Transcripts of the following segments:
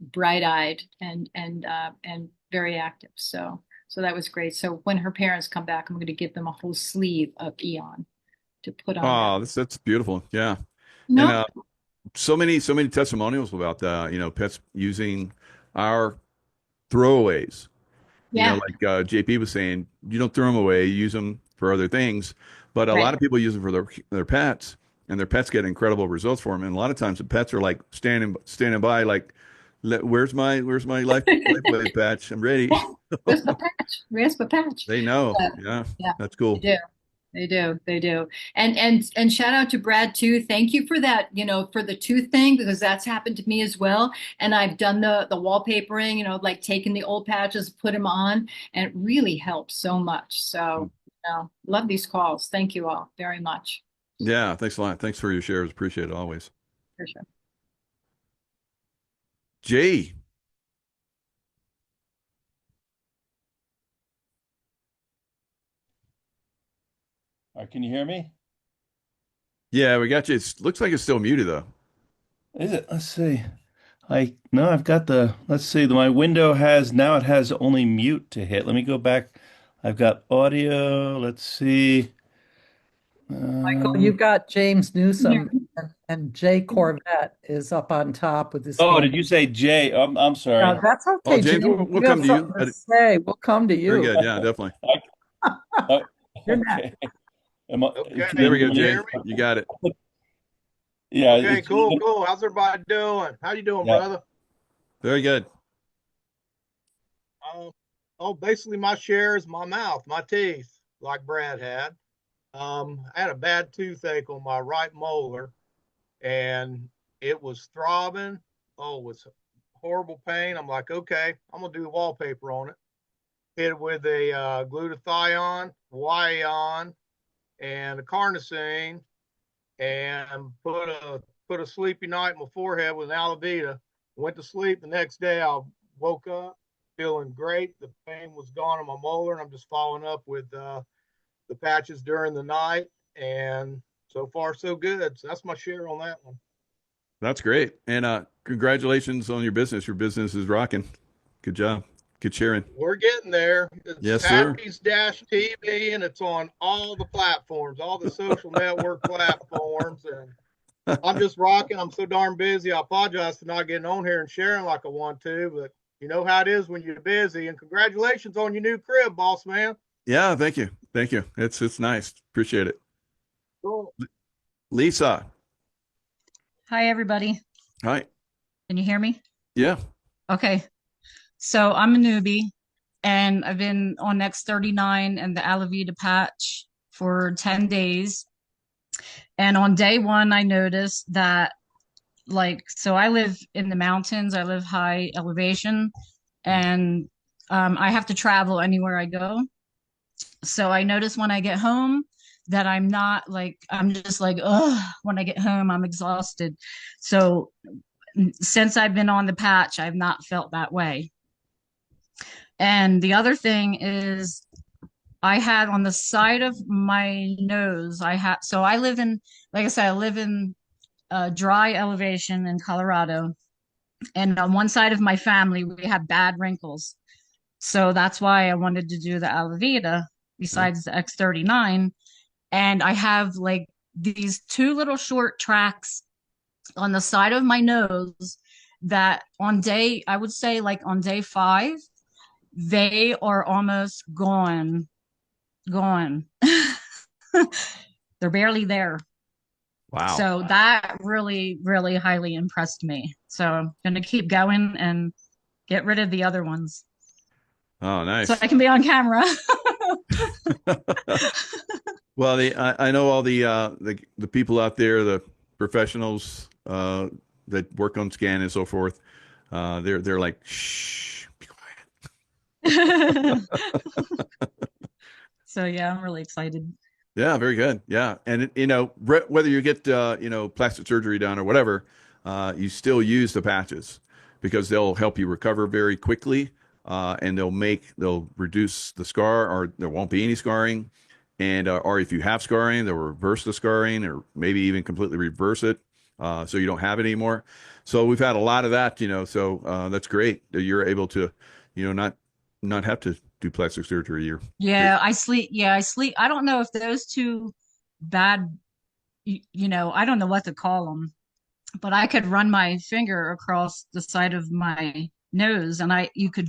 bright-eyed and very active. So that was great. So when her parents come back, I'm going to give them a whole sleeve of Eon to put on their. Oh, that's beautiful. Yeah. And No, so many testimonials about pets using our throwaways. yeah, Like JP was saying, you don't throw them away, you use them for other things. But a right. lot of people use them for their pets, and their pets get incredible results for them. And a lot of times the pets are like standing by, like, where's my lifeway patch? I'm ready. Where's my patch? Where's my patch? They know. Uh, Yeah, yeah, that's they cool. do. They do. They do. And shout out to Brad too. Thank you for that, for the tooth thing, because that's happened to me as well. And I've done the wallpapering, like taking the old patches, put them on, and it really helps so much. So, love these calls. Thank you all very much. Yeah, thanks a lot. Thanks for your shares. Appreciate it always. For sure. Jay, Can you hear me? yeah, we got you. It looks like it's still muted though. Is it? Let's see. No, I've got let's see, my window now it has only mute to hit. Let me go back. I've got audio. Let's see. Michael, Um, you've got James Yeah. Newsom and Jay Corvette is up on top with his oh, hand. did you say Jay? I'm No, sorry. that's Oh, okay, James, James. we'll You have come to something you. to say. We'll come to Very you. good. Yeah, definitely. Uh, You're next. okay. Am I, Okay, can There we you go, can you hear Jay. hear me? me? You got it. Yeah, Okay, cool, cool. How's everybody doing? How you doing, yeah. brother? Very good. Um, oh, basically my share is my mouth, my teeth, like Brad had. I had a bad toothache on my right molar, and it was throbbing. Oh, it was horrible pain. I'm like, okay, I'm gonna do the wallpaper on it. Hit it with a glutathione, Wyon, and a carnosine, and put a sleepy night in my forehead with an Alavita. Went to sleep. The next day, I woke up feeling great. The pain was gone on my molar, and I'm just following up with the patches during the night. And so far, so good. So that's my share on that one. That's great. And congratulations on your business. Your business is rocking. Good job. Good sharing. We're getting there. It's Yes, sir. Happy's Dash TV, and it's on all the platforms, all the social network platforms. And I'm just rocking. I'm so darn busy. I apologize for not getting on here and sharing like I want to, but you know how it is when you're busy. And congratulations on your new crib, boss man. Yeah, thank you. Thank you. It's nice. Appreciate it. Cool. Lisa. Hi, everybody. Hi. Can you hear me? Yeah. Okay. So I'm a newbie and I've been on X39 and the Alavita patch for 10 days. And on day one, I noticed that, so I live in the mountains, I live high elevation, and I have to travel anywhere I go. So I notice when I get home that I'm not like, I'm just like, ugh, when I get home, I'm exhausted. So since I've been on the patch, I've not felt that way. And the other thing is, I had on the side of my nose, so I live in, like I said, I live in a dry elevation in Colorado. And on one side of my family, we have bad wrinkles. So that's why I wanted to do the Alavita Yeah. besides the X39. And I have like these two little short tracks on the side of my nose that I would say like on day 5, they are almost gone. They're barely there. Wow. So that really, really highly impressed me. So I'm going to keep going and get rid of the other ones Oh, so nice. I can be on camera. Well, I know all the people out there, the professionals that work on scan and so forth. They're like, shh, be So yeah, I'm really excited. Yeah, very good. Yeah, and whether you get plastic surgery done or whatever, you still use the patches because they'll help you recover very quickly, and they'll reduce the scar, or there won't be any scarring, and or if you have scarring, they'll reverse the scarring, or maybe even completely reverse it. so you don't have it anymore. So we've had a lot of that, so that's great that you're able to, not have to do plastic surgery. Yeah, I sleep. Yeah, I sleep. I don't know if those two bad, I don't know what to call them, but I could run my finger across the side of my nose and you could,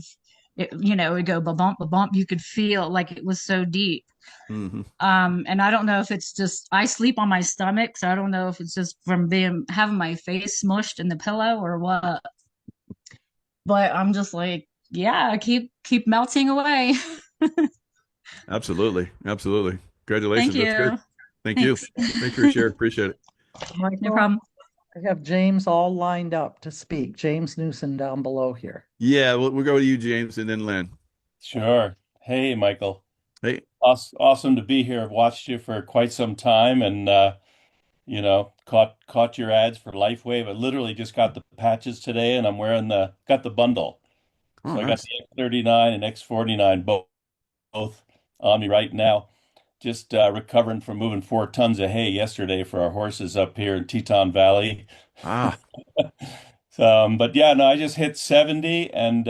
it would go ba bump. You could feel like it was so deep. Hmm. And I don't know if it's just, I sleep on my stomach. So I don't know if it's just from having my face smushed in the pillow or what, but I'm just like, yeah, keep melting away. Absolutely. Absolutely. Thank Congratulations. That's good. you. Thank you. Thanks. Thanks for your share. Appreciate it. No Michael, problem. I have James all lined up to speak. James Newsom down below here. Yeah, we'll go to you, James, and then Lynn. Sure. Hey, Michael. Hey. Awesome to be here. I've watched you for quite some time and caught your ads for LifeWave. I literally just got the patches today and I'm got the bundle. Oh, So I got nice. the X39 and X49 both on me right now. Just recovering from moving 4 tons of hay yesterday for our horses up here in Teton Valley. Ah, But yeah, no, I just hit 70 and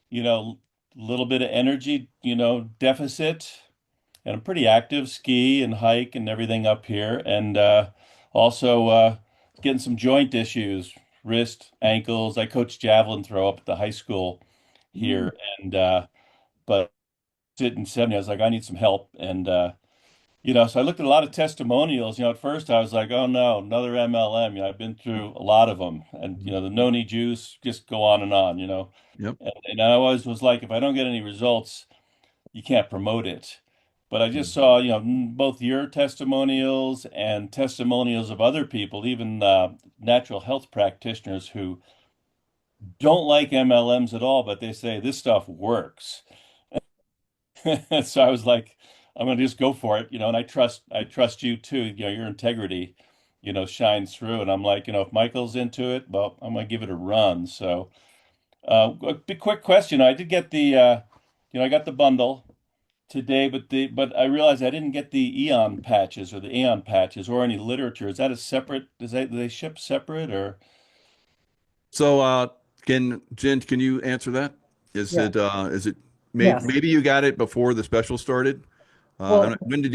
you know, a little bit of energy, deficit. And I'm pretty active, ski and hike and everything up here. And also getting some joint issues, wrist, ankles. I coach javelin throw up at the high school here. And but sitting 70, I was like, I need some help. And so I looked at a lot of testimonials. At first I was like, oh no, another MLM. I've been through a lot of them, and the noni juice, just go on and on. yep. And I always was like, if I don't get any results, you can't promote it. But I just saw, both your testimonials and testimonials of other people, even natural health practitioners who don't like MLMs at all, but they say this stuff works. So I was like, I'm gonna just go for it, and I trust you too. Your integrity, shines through. And I'm like, if Michael's into it, well, I'm gonna give it a run. So, a big quick question. I did get I got the bundle today, but I realized I didn't get the Eon patches or the Aeon patches or any literature. Is that a separate? Do they ship separate or? So, Jen, can you answer that? Is Yeah. it Yes. maybe you got it before the special started? Well, When did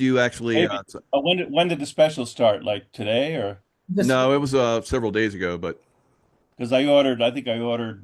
you actually, Maybe. When did the special start? Like today or? this, no, it was several days ago, but Because I think I ordered,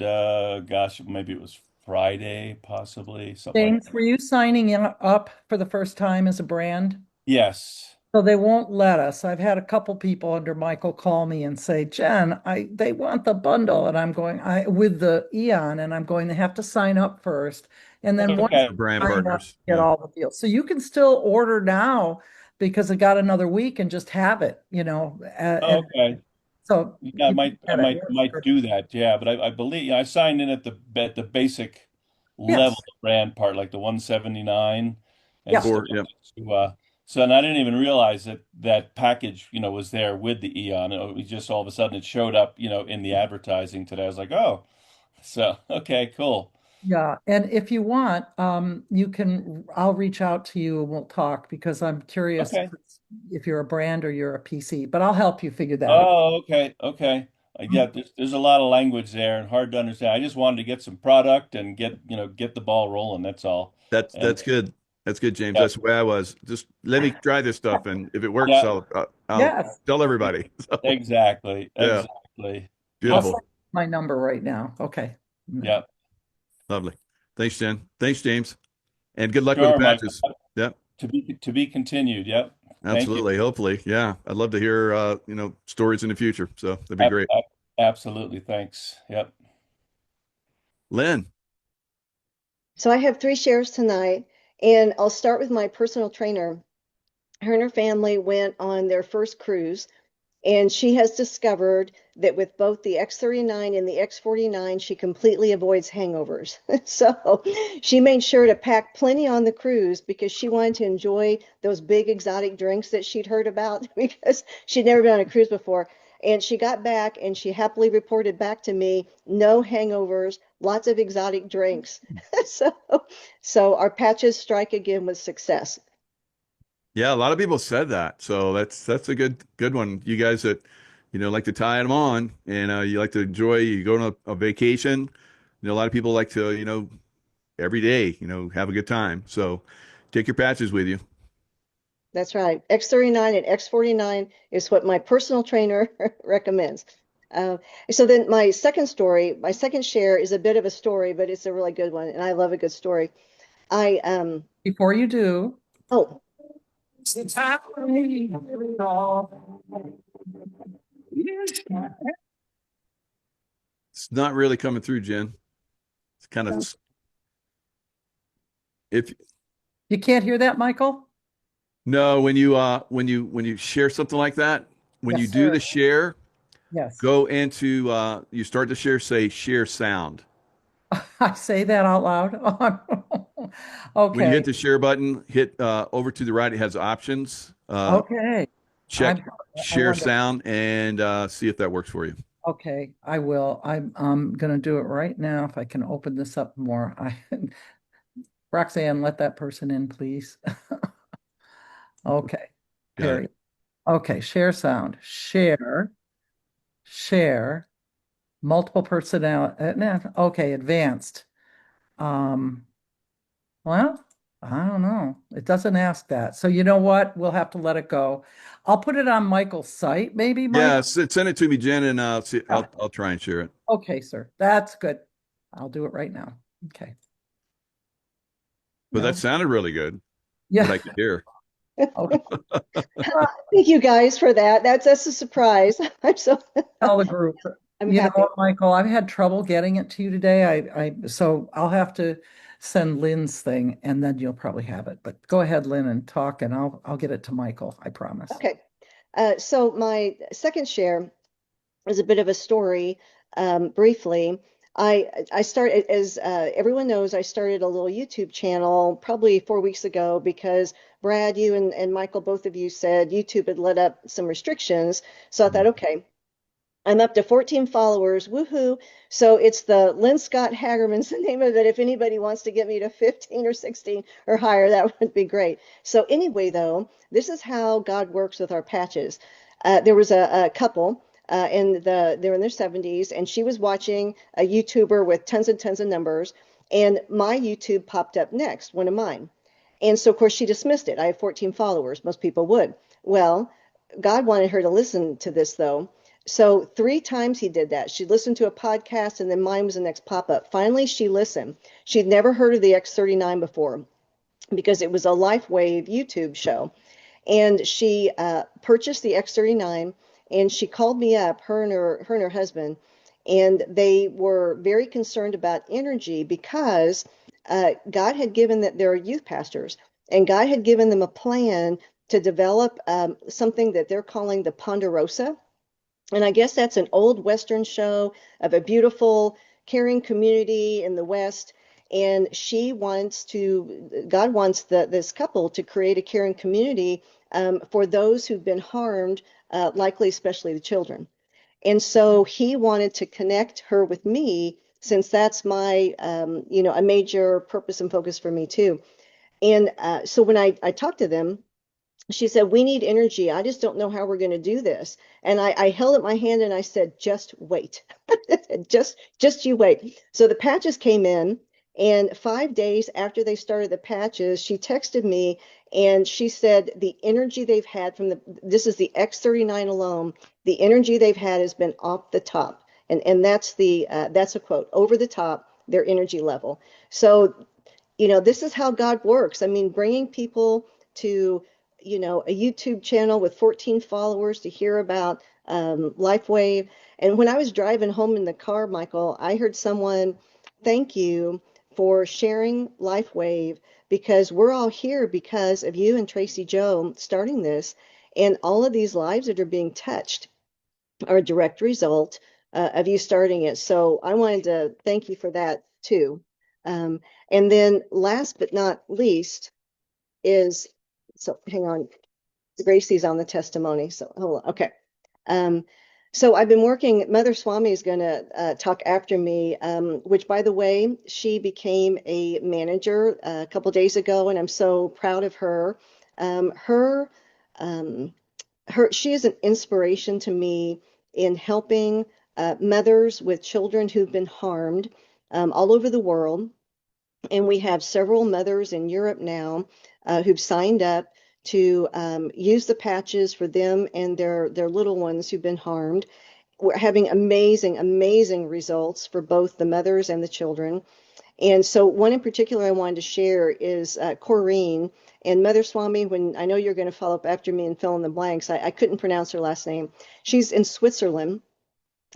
gosh, maybe it was Friday, possibly something like James, that. were you signing up for the first time as a brand? Yes. So they won't let us. I've had a couple people under Michael call me and say, Jen, they want the bundle. And I'm going, with the Eon, and I'm going to have to sign up first. And then once Okay. the brand you sign up, partners. get Yeah. all the deals. So you can still order now because it got another week and just have it, and Okay. so Yeah, I you might, can I get might, it. might do that. Yeah, but I believe I signed in at the basic level Yes. of brand part, like the 179 and Yeah. stuff. Yeah. And I didn't even realize that package, was there with the Eon. It was just all of a sudden it showed up, in the advertising today. I was like, oh, so okay, cool. Yeah, and if you want, I'll reach out to you and we'll talk because I'm curious Okay. if you're a brand or you're a PC, but I'll help you figure that out. Oh, okay, okay. Yeah, there's a lot of language there and hard to understand. I just wanted to get some product and get the ball rolling. That's all. That's And good. That's good, James. yeah, That's where I was. Just let me try this stuff, and if it works, yeah, I'll Yes, tell everybody. So, exactly, yeah, exactly. I'll Yep, send beautiful, my number right now. Okay. yep. lovely. Thanks, Jen. Thanks, James, and good luck with the Sure, Mike. patches. Yeah, To be continued. Yep. Thank you. absolutely. Hopefully, yeah. I'd love to hear stories in the future. So that'd be Ab great. ab Absolutely. Thanks. Yep. Lynn. So I have 3 shares tonight, and I'll start with my personal trainer. Her and her family went on their first cruise, and she has discovered that with both the X39 and the X49, she completely avoids hangovers. So she made sure to pack plenty on the cruise because she wanted to enjoy those big exotic drinks that she'd heard about because she'd never been on a cruise before. And she got back and she happily reported back to me, no hangovers, lots of exotic drinks. So, so our patches strike again with success. Yeah, a lot of people said that. So that's a good one. You guys that like to tie them on, and you like to enjoy. You go on a vacation. A lot of people like to, every day, have a good time. So take your patches with you. That's right. X39 and X49 is what my personal trainer recommends. Uh, so then my second share is a bit of a story, but it's a really good one, and I love a good story. I Before you do, oh, It's not really coming through, Jen. It's kind of if you can't hear that, Michael? no, when you share something like that, when Yes, you do sir. the share, Yes. go into you start to share, say share sound. I say that out loud. When you Okay. hit the share button, hit over to the right, it has options. Okay. Check I share wonder. sound and see if that works for you. Okay, I will. I'm gonna do it right now if I can open this up more. Roxanne, let that person in, please. Okay, Got it. Perry. Okay, share sound. Share, multiple personality. Okay, advanced. Um, well, I don't know. It doesn't ask that. So you know what? We'll have to let it go. I'll put it on Michael's site, maybe, Mike. Yeah, send it to me, Jen, and see. Yeah. I'll try and share it. Okay, sir. That's good. I'll do it right now. Okay. But No. that sounded really good. Yeah. What I could hear. Okay. thank you guys for that. That's a surprise. I'm so Tell the group. I'm You know happy. what, Michael, I've had trouble getting it to you today. So I'll have to send Lynn's thing and then you'll probably have it. But go ahead, Lynn, and talk and I'll get it to Michael. I promise. Okay. So my second share is a bit of a story. Briefly, I started, as everyone knows, I started a little YouTube channel probably 4 weeks ago because Brad, you and Michael, both of you said YouTube had let up some restrictions. So I thought, okay, I'm up to 14 followers. Woohoo. So it's the Lynn Scott Hagerman's the name of it. If anybody wants to get me to 15 or 16 or higher, that would be great. So anyway, though, this is how God works with our patches. There was a couple they're in their 70s, and she was watching a YouTuber with tons and tons of numbers, and my YouTube popped up next, one of mine. And so, of course, she dismissed it. I have 14 followers. Most people would. Well, God wanted her to listen to this, though. So 3 times he did that. She listened to a podcast, and then mine was the next pop-up. Finally, she listened. She'd never heard of the X39 before because it was a LifeWave YouTube show. And she purchased the X39, and she called me up, her husband, and they were very concerned about energy because God had given that they're youth pastors, and God had given them a plan to develop something that they're calling the Ponderosa. And I guess that's an old Western show of a beautiful, caring community in the West. And God wants this couple to create a caring community for those who've been harmed, likely especially the children. And so he wanted to connect her with me, since that's my, a major purpose and focus for me too. And so when I talked to them, she said, we need energy. I just don't know how we're going to do this. And I held up my hand and I said, just wait. just you wait. So the patches came in, and 5 days after they started the patches, she texted me and she said the energy they've had this is the X39 alone, the energy they've had has been off the top. And that's a quote, over the top, their energy level. So, this is how God works. I mean, bringing people to a YouTube channel with 14 followers to hear about LifeWave. And when I was driving home in the car, Michael, I heard someone thank you for sharing LifeWave, because we're all here because of you and Tracy Joe starting this. And all of these lives that are being touched are a direct result of you starting it. So I wanted to thank you for that too. And then last but not least is, so hang on, Gracie's on the testimony. So hold on. Okay. So I've been working, Mother Swami is going to talk after me, which, by the way, she became a manager a couple days ago, and I'm so proud of her. She is an inspiration to me in helping mothers with children who've been harmed all over the world. And we have several mothers in Europe now who've signed up to use the patches for them and their little ones who've been harmed. We're having amazing, amazing results for both the mothers and the children. And so one in particular I wanted to share is Corrine. And Mother Swami, when I know you're going to follow up after me and fill in the blanks, I couldn't pronounce her last name. She's in Switzerland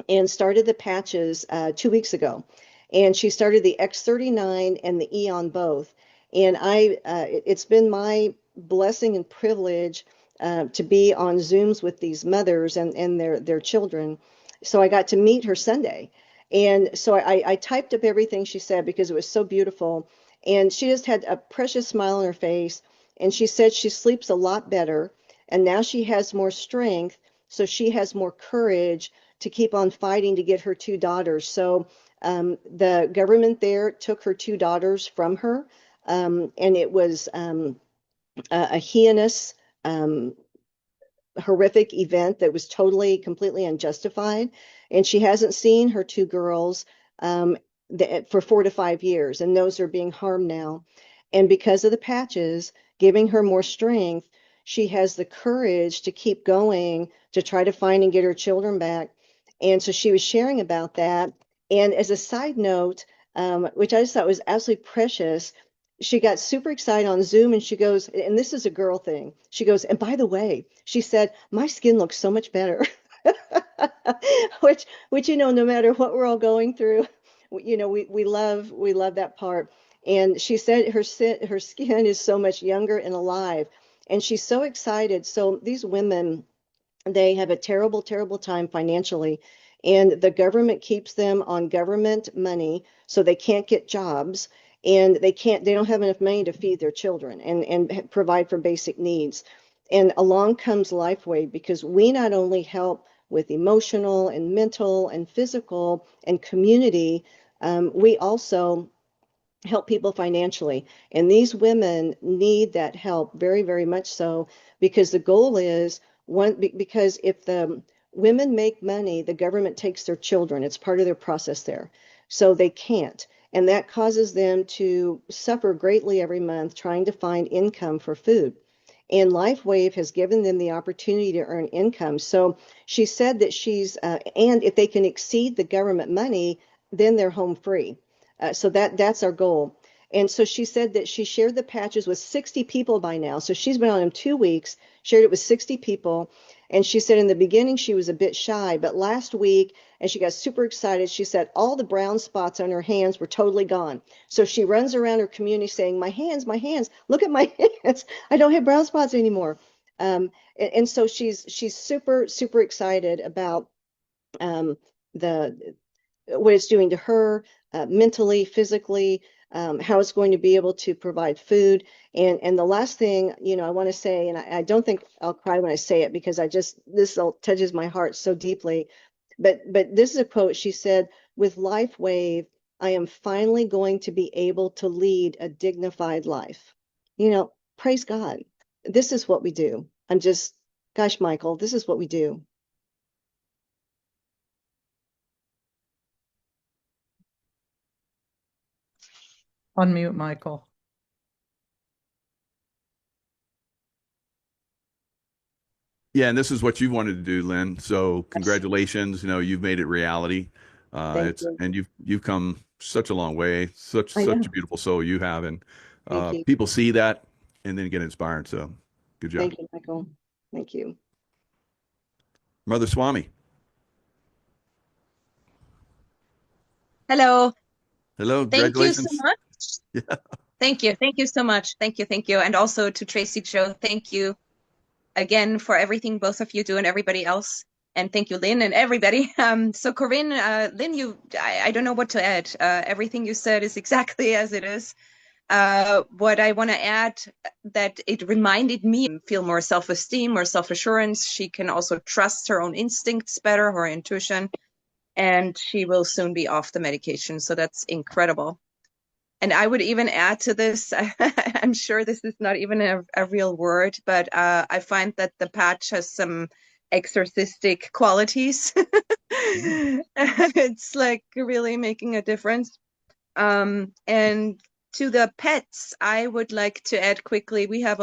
and started the patches 2 weeks ago. And she started the X39 and the Eon both. And it's been my blessing and privilege to be on Zooms with these mothers and their children. So I got to meet her Sunday. And so I typed up everything she said because it was so beautiful. And she just had a precious smile on her face. And she said she sleeps a lot better. And now she has more strength. So she has more courage to keep on fighting to get her 2 daughters. So the government there took her 2 daughters from her. And it was a heinous, horrific event that was totally, completely unjustified. And she hasn't seen her 2 girls for 4 to 5 years, and those are being harmed now. And because of the patches giving her more strength, she has the courage to keep going to try to find and get her children back. And so she was sharing about that. And as a side note, which I just thought was absolutely precious, she got super excited on Zoom and she goes, and this is a girl thing. She goes, and by the way, she said, my skin looks so much better. which, no matter what we're all going through, we love that part. And she said her skin is so much younger and alive. And she's so excited. So these women, they have a terrible, terrible time financially. And the government keeps them on government money, so they can't get jobs. And they don't have enough money to feed their children and provide for basic needs. And along comes LifeWave, because we not only help with emotional and mental and physical and community, we also help people financially. And these women need that help very, very much so, because the goal is because if the women make money, the government takes their children. It's part of their process there. So they can't. And that causes them to suffer greatly every month trying to find income for food. And LifeWave has given them the opportunity to earn income. So she said that and if they can exceed the government money, then they're home free. So that's our goal. And so she said that she shared the patches with 60 people by now. So she's been on them 2 weeks, shared it with 60 people. And she said in the beginning she was a bit shy, but last week, and she got super excited, she said all the brown spots on her hands were totally gone. So she runs around her community saying, my hands, look at my hands. I don't have brown spots anymore. And so she's super, super excited about what it's doing to her mentally, physically, how it's going to be able to provide food. And the last thing, I want to say, and I don't think I'll cry when I say it, because this touches my heart so deeply. But this is a quote. She said, with LifeWave, I am finally going to be able to lead a dignified life. Praise God. This is what we do. Gosh, Michael, this is what we do. Unmute, Michael. Yeah, and this is what you wanted to do, Lynn. So congratulations. You've made it reality. Thank you. And you've come such a long way. Such I know. a beautiful soul you have, and Thank you. people see that and then get inspired. So good job. Thank you, Michael. Thank you. Mother Swami. Hello. Hello. Thank you so Congratulations. much. Yeah. Thank you. Thank you so much. Thank you. Thank you. And also to Tracy Joe, thank you again for everything both of you do and everybody else. And thank you, Lynn, and everybody. So Corinne, Lynn, I don't know what to add. Everything you said is exactly as it is. What I want to add, that it reminded me feel more self-esteem, more self-assurance. She can also trust her own instincts better, her intuition, and she will soon be off the medication. So that's incredible. And I would even add to this, I'm sure this is not even a real word, but I find that the patch has some exorcistic qualities. It's like really making a difference. And to the pets, I would like to add quickly, we have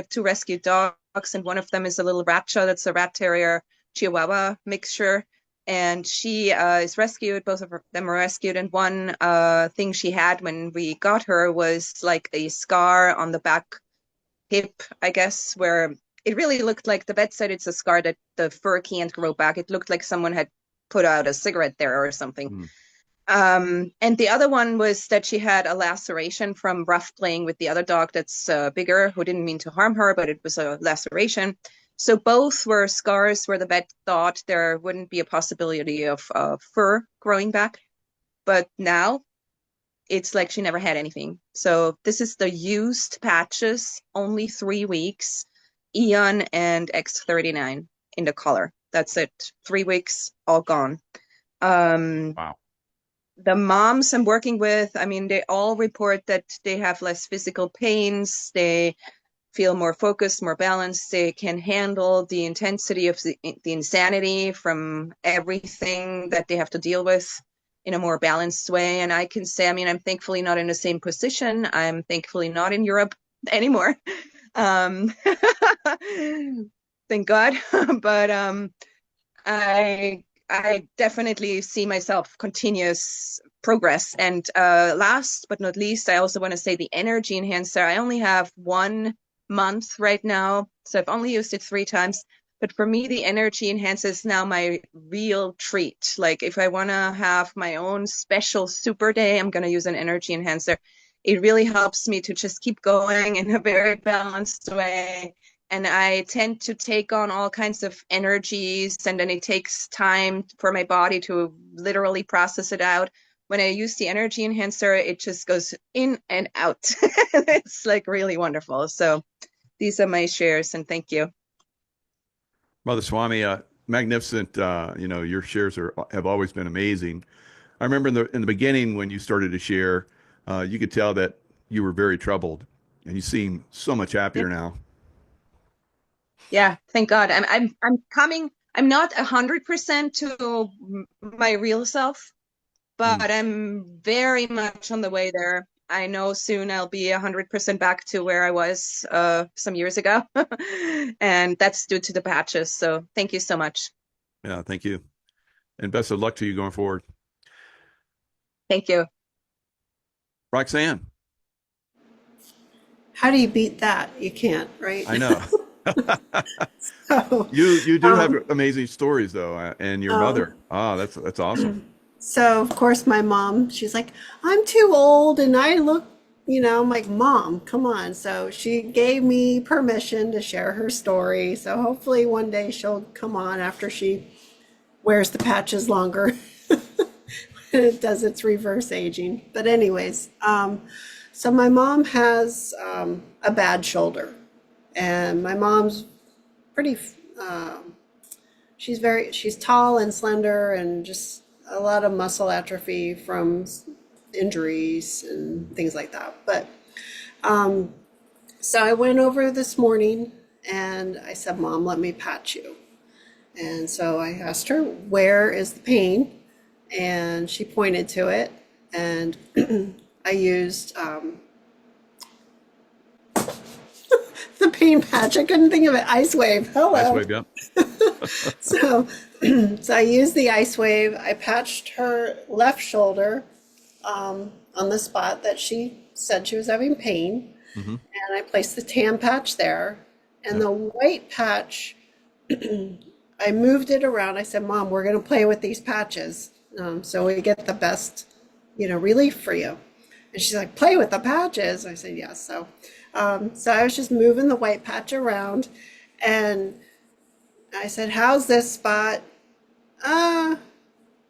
two rescue dogs, and one of them is a little Ratcha, that's a rat terrier Chihuahua mixture. And she is rescued, both of them are rescued. And one thing she had when we got her was like a scar on the back hip, I guess, where it really looked like, the vet said it's a scar that the fur can't grow back. It looked like someone had put out a cigarette there or something. And the other one was that she had a laceration from rough playing with the other dog that's bigger, who didn't mean to harm her, but it was a laceration. So both were scars where the vet thought there wouldn't be a possibility of fur growing back. But now it's like she never had anything. So this is the used patches, only 3 weeks, Eon and X39 in the color. That's it. 3 weeks, all gone. Wow. The moms I'm working with, I mean, they all report that they have less physical pains. They feel more focused, more balanced. They can handle the intensity of the insanity from everything that they have to deal with in a more balanced way. And I can say, I mean, I'm thankfully not in the same position. I'm thankfully not in Europe anymore. Thank God. But I definitely see myself continuous progress. And last but not least, I also want to say the energy enhancer. I only have 1 month right now, so I've only used it 3 times. But for me, the energy enhancer is now my real treat. Like if I want to have my own special super day, I'm going to use an energy enhancer. It really helps me to just keep going in a very balanced way. And I tend to take on all kinds of energies, and then it takes time for my body to literally process it out. When I use the energy enhancer, it just goes in and out. It's like really wonderful. So these are my shares, and thank you. Mother Swami, magnificent. Your shares have always been amazing. I remember in the beginning when you started to share, you could tell that you were very troubled, and you seem so much happier now. Yeah, thank God. I'm coming. I'm not 100% to my real self, but I'm very much on the way there. I know soon I'll be 100% back to where I was some years ago, and that's due to the patches. So thank you so much. Yeah, thank you, and best of luck to you going forward. Thank you. Roxanne. How do you beat that? You can't, right? I know. So, You do have amazing stories though, and your mother. That's awesome. so of course my mom, she's like, I'm too old and I look, I'm like, Mom, come on. So she gave me permission to share her story. So hopefully one day she'll come on after she wears the patches longer. It does its reverse aging. But anyways, so my mom has a bad shoulder, and my mom's pretty, she's tall and slender and just a lot of muscle atrophy from injuries and things like that. But so I went over this morning and I said, Mom, let me patch you. And so I asked her, where is the pain? And she pointed to it, and I used the pain patch. I couldn't think of it. Ice Wave. Hello. Ice Wave, yeah. So I used the Ice Wave. I patched her left shoulder on the spot that she said she was having pain. Mm-hmm. And I placed the tan patch there. And the white patch, I moved it around. I said, Mom, we're going to play with these patches so we get the best, relief for you. And she's like, play with the patches. I said, yes. So I was just moving the white patch around, and I said, how's this spot?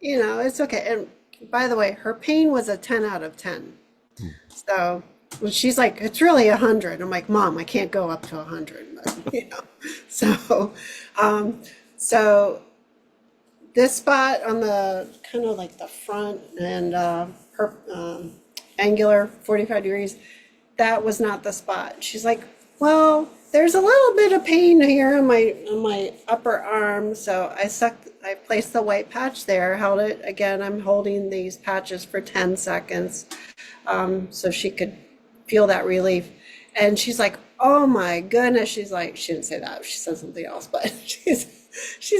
It's okay. And by the way, her pain was a 10 out of 10. So she's like, it's really 100. I'm like, Mom, I can't go up to 100. But, so this spot on the kind of like the front and angular 45 degrees, that was not the spot. She's like, well, there's a little bit of pain here on my upper arm, so I placed the white patch there, held it. Again, I'm holding these patches for 10 seconds, so she could feel that relief. And she's like, "Oh my goodness." She's like, she didn't say that. She said something else, but she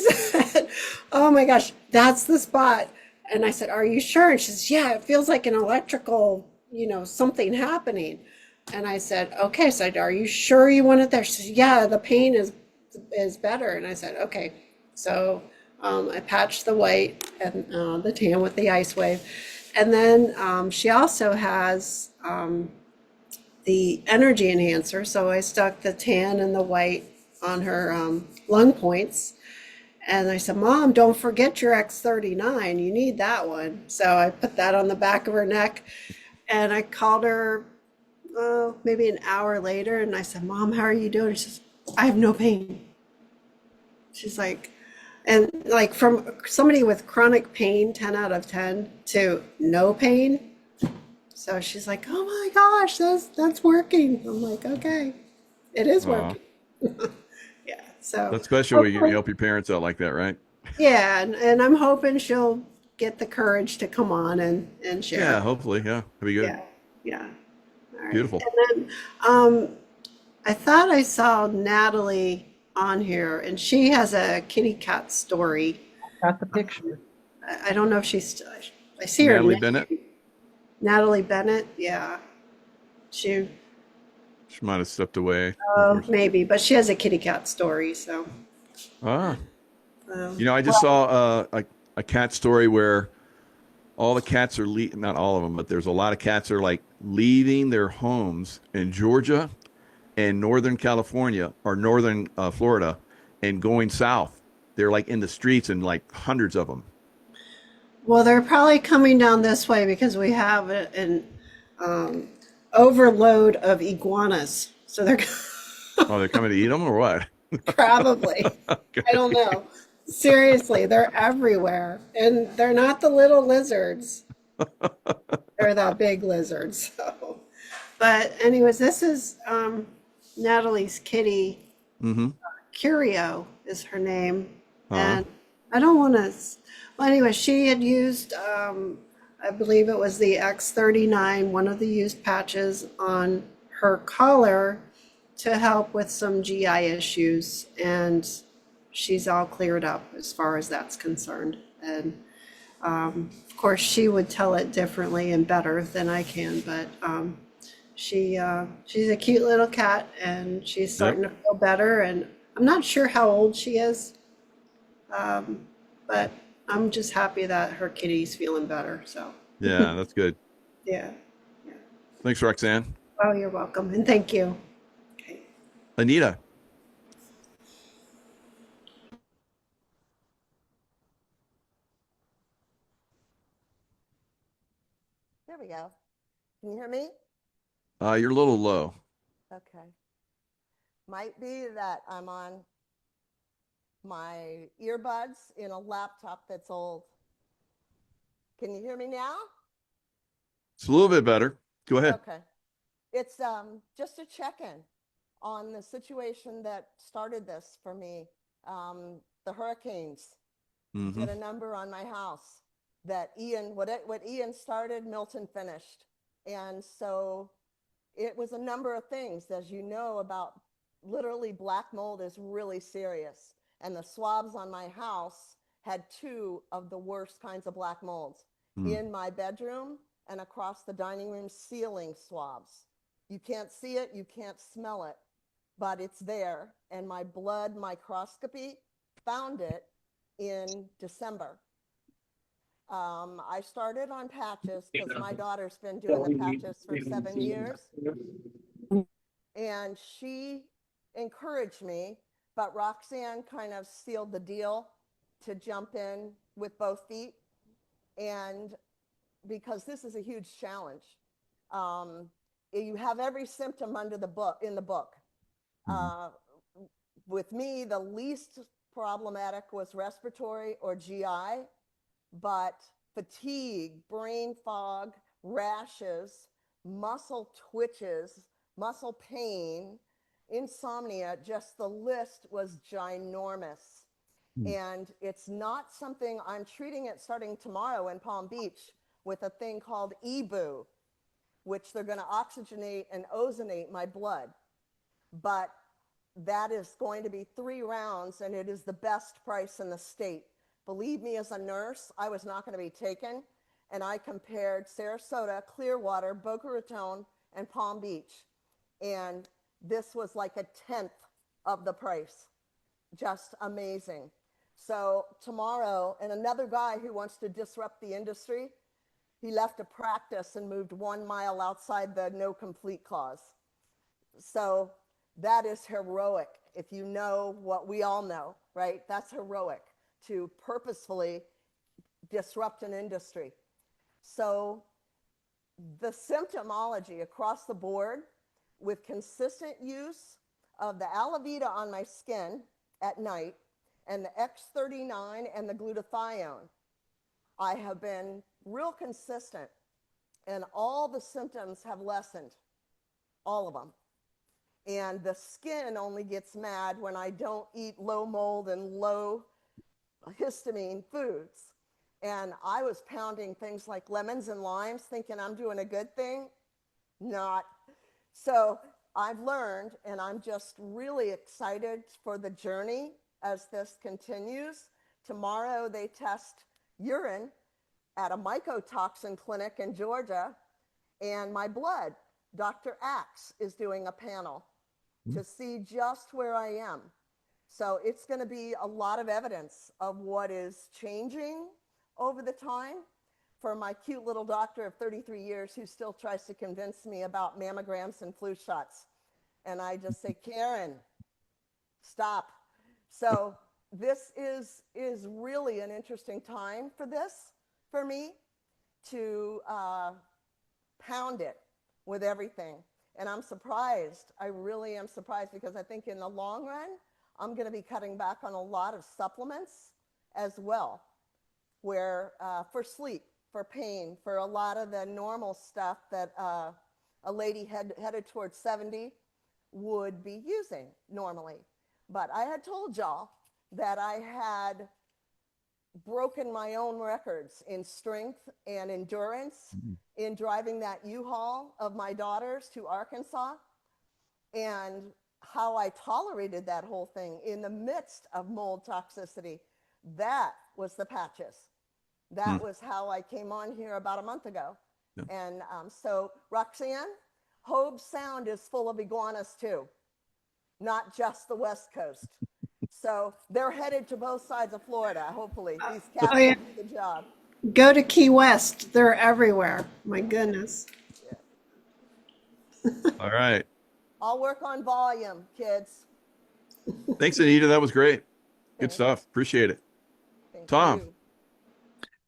said, "Oh my gosh, that's the spot." And I said, "Are you sure?" And she says, "Yeah, it feels like an electrical, something happening." And I said, "Okay." So I said, "Are you sure you want it there?" She says, "Yeah, the pain is better." And I said, "Okay." So I patched the white and the tan with the ice wave. And then she also has the energy enhancer. So I stuck the tan and the white on her lung points. And I said, "Mom, don't forget your X39. You need that one." So I put that on the back of her neck. And I called her maybe an hour later. And I said, "Mom, how are you doing?" She says, "I have no pain." She's like, and like from somebody with chronic pain, 10 out of 10, to no pain. So she's like, "Oh my gosh, that's working." I'm like, "Okay, it is Wow. working." Yeah. So That's special when you help your parents out like that, right? yeah, and I'm hoping she'll get the courage to come on and share. Yeah, hopefully. Yeah, that'd be good. Yeah. Yeah. All right. Beautiful. And then I thought I saw Natalie on here, and she has a kitty cat story. Got the picture. I don't know if I see her Natalie name. Bennett. Natalie Bennett. Yeah. She She might have stepped away. maybe, but she has a kitty cat story. So Ah, I just saw a cat story where all the cats are not all of them, but there's a lot of cats that are like leaving their homes in Georgia and Northern California or Northern Florida and going south. They're like in the streets and like hundreds of them. well, they're probably coming down this way because we have an overload of iguanas. So they're Oh, they're coming to eat them or what? probably. Okay. I don't know. Seriously, they're everywhere. And they're not the little lizards. They're the big lizards. So. But anyways, this is Natalie's kitty. Mm-hmm. Curio is her name. Uh-huh. And I don't want to, well, anyway, she had used, I believe it was the X39, one of the used patches on her collar to help with some GI issues. And she's all cleared up as far as that's concerned. And of course, she would tell it differently and better than I can, but she's a cute little cat and she's starting to feel better. And I'm not sure how old she is, but I'm just happy that her kitty's feeling better. So Yeah, that's good. yeah. Thanks, Roxanne. Oh, you're welcome. And thank you. Okay. Anita. There we go. Can you hear me? You're a little low. Okay. Might be that I'm on my earbuds in a laptop that's old. Can you hear me now? It's a little bit better. Go ahead. Okay. It's just a check-in on the situation that started this for me. The hurricanes Mm-hmm. did a number on my house that what Ian started, Milton finished. And so it was a number of things, as you know, about literally black mold is really serious. And the swabs on my house had 2 of the worst kinds of black molds in my bedroom and across the dining room ceiling swabs. You can't see it, you can't smell it, but it's there. And my blood microscopy found it in December. I started on patches because my daughter's been doing the patches for 7 years. And she encouraged me, but Roxanne kind of sealed the deal to jump in with both feet. And because this is a huge challenge. You have every symptom in the book. With me, the least problematic was respiratory or GI, but fatigue, brain fog, rashes, muscle twitches, muscle pain, insomnia, just the list was ginormous. And it's not something I'm treating it starting tomorrow in Palm Beach with a thing called EBOO, which they're going to oxygenate and ozonate my blood. But that is going to be 3 rounds, and it is the best price in the state. Believe me, as a nurse, I was not going to be taken. And I compared Sarasota, Clearwater, Boca Raton, and Palm Beach. And this was like a 10th of the price. Just amazing. So tomorrow, and another guy who wants to disrupt the industry, he left a practice and moved 1 mile outside the no complete clause. So that is heroic. If you know what we all know, right? That's heroic, to purposefully disrupt an industry. So the symptomology across the board, with consistent use of the Alavita on my skin at night and the X39 and the glutathione, I have been real consistent, and all the symptoms have lessened, all of them. And the skin only gets mad when I don't eat low mold and low histamine foods. And I was pounding things like lemons and limes thinking I'm doing a good thing. Not. So I've learned, and I'm just really excited for the journey as this continues. Tomorrow they test urine at a mycotoxin clinic in Georgia, and my blood. Dr. Axe is doing a panel to see just where I am. So it's going to be a lot of evidence of what is changing over the time for my cute little doctor of 33 years who still tries to convince me about mammograms and flu shots. And I just say, Karen, stop. So this is really an interesting time for this, for me, to pound it with everything. And I'm surprised. I really am surprised, because I think in the long run, I'm going to be cutting back on a lot of supplements as well, where for sleep, for pain, for a lot of the normal stuff that a lady headed towards 70 would be using normally. But I had told y'all that I had broken my own records in strength and endurance in driving that U-Haul of my daughters to Arkansas, and how I tolerated that whole thing in the midst of mold toxicity. That was the patches. That was how I came on here about a month ago. Yeah. And so Roxanne, Hobe Sound is full of iguanas too, not just the West Coast. So they're headed to both sides of Florida, hopefully. These cats yeah. will do the job. Go to Key West. They're everywhere. My goodness. All right. I'll work on volume, kids. Thanks, Anita. That was great. Good Thanks. stuff. Appreciate it. Thank Tom. you.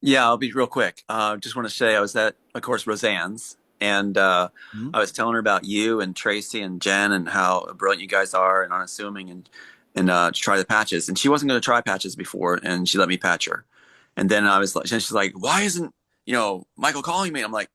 Yeah, I'll be real quick. Just want to say I was at, of course, Roseanne's, and I was telling her about you and Tracy and Jen and how brilliant you guys are and unassuming, and to try the patches. And she wasn't going to try patches before, and she let me patch her. And then I was like, and she's like, why isn't Michael calling me? And I'm like,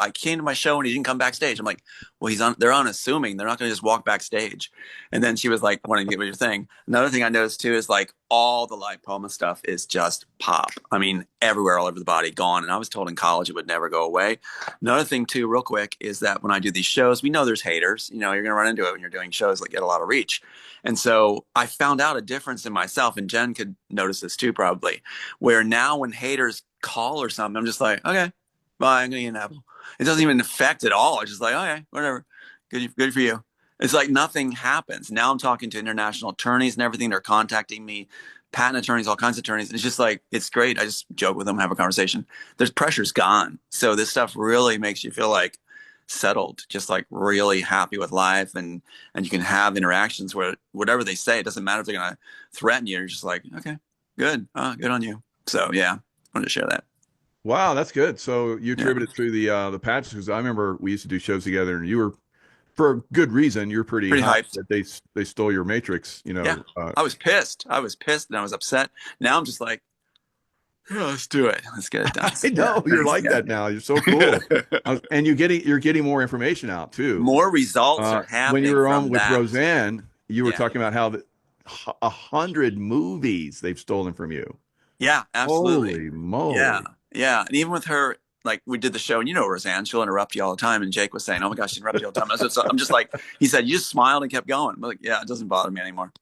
I came to my show and he didn't come backstage. I'm like, well, they're unassuming. They're not going to just walk backstage. And then she was like, wanting to get with your thing. Another thing I noticed too is like all the lipoma stuff is just pop. I mean, everywhere, all over the body, gone. And I was told in college it would never go away. Another thing too, real quick, is that when I do these shows, we know there's haters. You're going to run into it when you're doing shows that get a lot of reach. And so I found out a difference in myself, and Jen could notice this too, probably, where now when haters call or something, I'm just like, okay, bye, I'm going to eat an apple. It doesn't even affect at all. It's just like, okay, whatever. Good for you. It's like nothing happens. Now I'm talking to international attorneys and everything. They're contacting me, patent attorneys, all kinds of attorneys. And it's just like, it's great. I just joke with them, have a conversation. There's pressure's gone. So this stuff really makes you feel like settled, just like really happy with life. And you can have interactions where whatever they say, it doesn't matter if they're going to threaten you. You're just like, okay, good. Good on you. So yeah, I wanted to share that. Wow, that's good. So you attribute it through the patches, because I remember we used to do shows together, and you were, for a good reason, you're pretty hyped that they stole your Matrix. Yeah. I was pissed. And I was upset. Now I'm just like, Yeah, let's do it. Let's get it done. I know you're like that now. You're so cool. And you're getting more information out too. More results are When happening you were on from with that. Roseanne, you were Yeah. talking about how 100 movies they've stolen from you. Yeah, absolutely. Holy moly. Yeah, yeah. And even with her, like we did the show, and you know Roseanne, she'll interrupt you all the time. And Jake was saying, "Oh my gosh, she interrupts you all the time." I'm just like, he said, you just smiled and kept going. I'm like, yeah, it doesn't bother me anymore.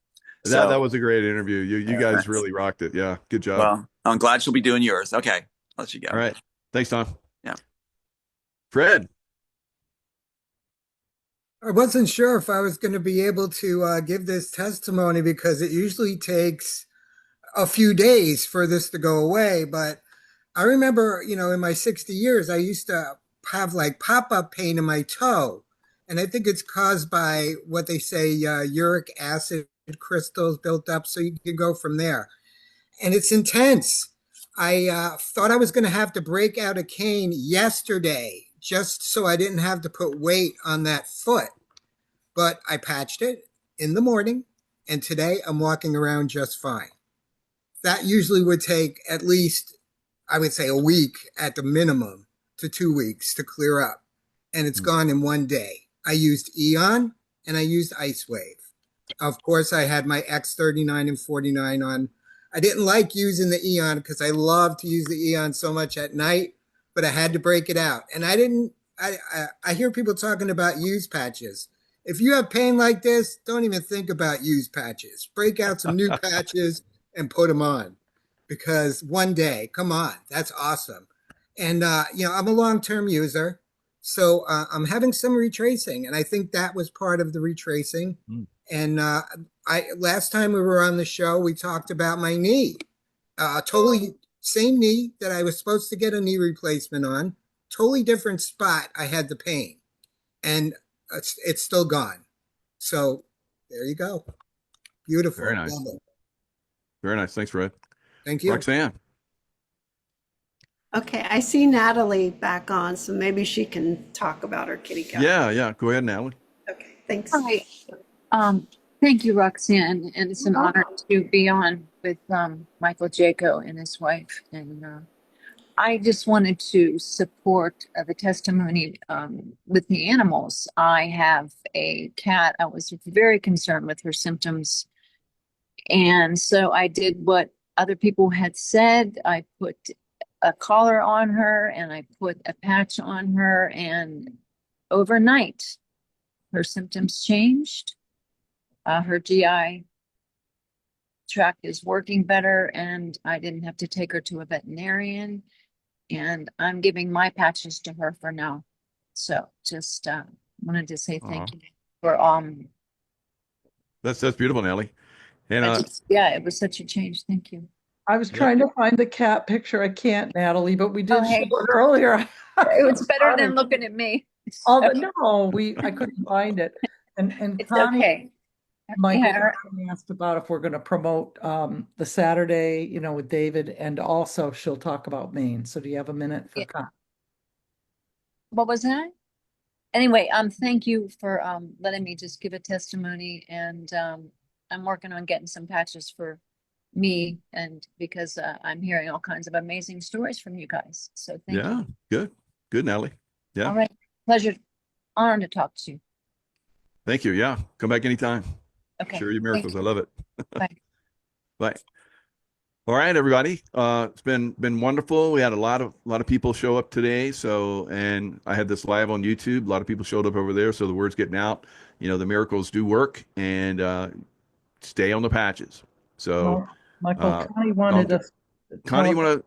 That was a great interview. You guys thanks. really rocked it. Yeah, good job. Well, I'm glad she'll be doing yours. Okay, I'll let you go. All right. Thanks, Tom. Yeah. Fred. I wasn't sure if I was going to be able to give this testimony because it usually takes a few days for this to go away. But I remember, in my 60 years, I used to have like pop-up pain in my toe. And I think it's caused by what they say, uric acid crystals built up. So you can go from there. And it's intense. I thought I was going to have to break out a cane yesterday just so I didn't have to put weight on that foot. But I patched it in the morning, and today I'm walking around just fine. That usually would take at least, I would say, a week at the minimum to 2 weeks to clear up. And it's gone in one day. I used Eon and I used Ice Wave. Of course, I had my X39 and 49 on. I didn't like using the Eon because I love to use the Eon so much at night, but I had to break it out. And I hear people talking about use patches. If you have pain like this, don't even think about use patches. Break out some new patches and put them on, because one day, come on, that's awesome. And, I'm a long-term user, so I'm having some retracing, and I think that was part of the retracing. And last time we were on the show, we talked about my knee, totally same knee that I was supposed to get a knee replacement on, totally different spot. I had the pain, and it's still gone. So there you go. Beautiful. Very nice. Very nice. Thanks, Fred. Thank you. Roxanne. Okay, I see Natalie back on, so maybe she can talk about her kitty cat. Yeah. Go ahead, Natalie. Okay, thanks. Hi. Thank you, Roxanne, and it's an honor to be on with Michael Jaco and his wife. And I just wanted to support the testimony with the animals. I have a cat. I was very concerned with her symptoms, and so I did what other people had said. I put a collar on her and I put a patch on her, and overnight her symptoms changed. Her GI tract is working better, and I didn't have to take her to a veterinarian, and I'm giving my patches to her for now. So just wanted to say thank you for That's beautiful, Natalie. And it was such a change. Thank you. I was trying to find the cat picture. I can't, Natalie, but we did Oh, hey. show it earlier. It was better than looking at me. I couldn't find it. And It's Connie, okay. Michael Yeah. asked about if we're going to promote the Saturday, with David, and also she'll talk about Maine. So do you have a minute for Connie? What was that? Anyway, thank you for letting me just give a testimony, and I'm working on getting some patches for me, and because I'm hearing all kinds of amazing stories from you guys. So thank you. Good, Natalie. Yeah. All right. Pleasure. Honor to talk to you. Thank you. Yeah. Come back anytime. Okay. Share your miracles. I love it. Bye. Bye. All right, everybody. It's been wonderful. We had a lot of people show up today. So, and I had this live on YouTube. A lot of people showed up over there. So the word's getting out. The miracles do work, and stay on the patches. So, Michael, Connie wanted us. Connie, you want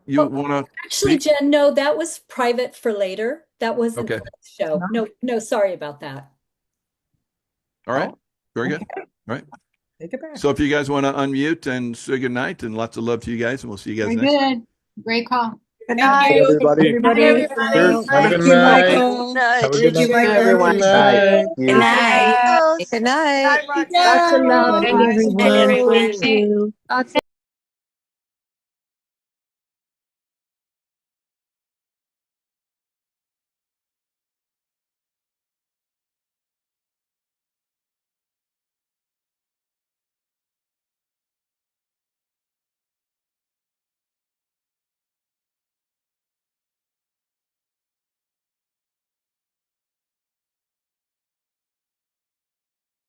to? Actually, Jen, no, that was private for later. That wasn't Okay. for the show. No, sorry about that. All right. Very good. All right. Take it back. So if you guys want to unmute and say good night, and lots of love to you guys, and we'll see you guys Very next time. good. Great call. Good night. night. Everybody. Everybody. Cheers. Have a good Thank you, night. Michael. Have a good Thank you, night. everyone. Good night. Good night. Good night. Lots of love. Thank you, everyone.